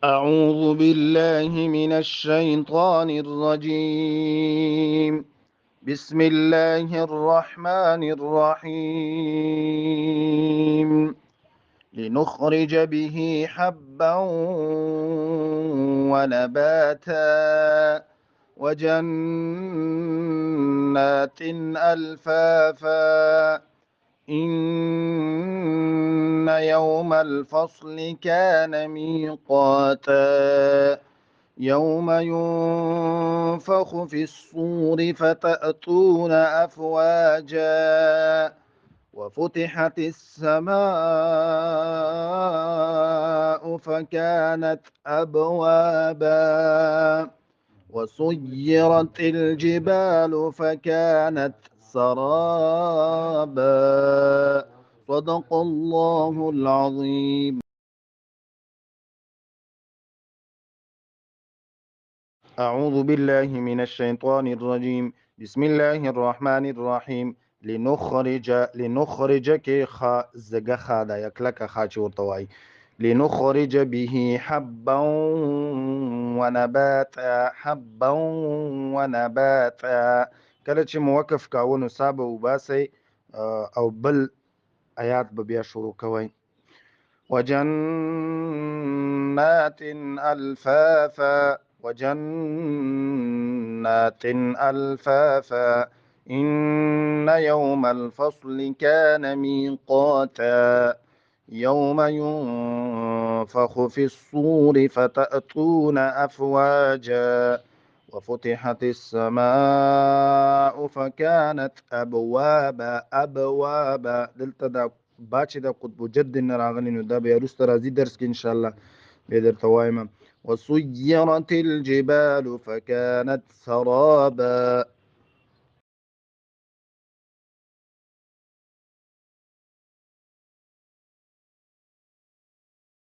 أعوذ بالله من الشيطان الرجيم. بسم الله الرحمن الرحيم. لنخرج به حبا ونباتا وجنات ألفافا. إن يوم الفصل كان ميقاتا. يوم ينفخ في الصور فتأتون أفواجا وفتحت السماء فكانت أبوابا وسيرت الجبال فكانت سرابا. صدق الله العظيم. أعوذ بالله من الشيطان الرجيم. بسم الله الرحمن الرحيم. لنخرج كي خا زگه خا دا يكلك خا چورتواي. لنخرج به حبا ونباتا حبا ونباتا. کله چې موقف کاونو صاحب وباسي او بل آیات به بیا شروع کوي. وجنات ألفافا وجنات ألفافا. إن يوم الفصل كان ميقاتا. يوم ينفخ في الصور فتأتون أفواجا وفتحت السماء فكانت أبوابا دلته با چې د قطب جد نه راغلی نو دا بیا وروسته راځي درس کې انشاءالله بیا درته وایم. وسيرت الجبال فكانت سرابا.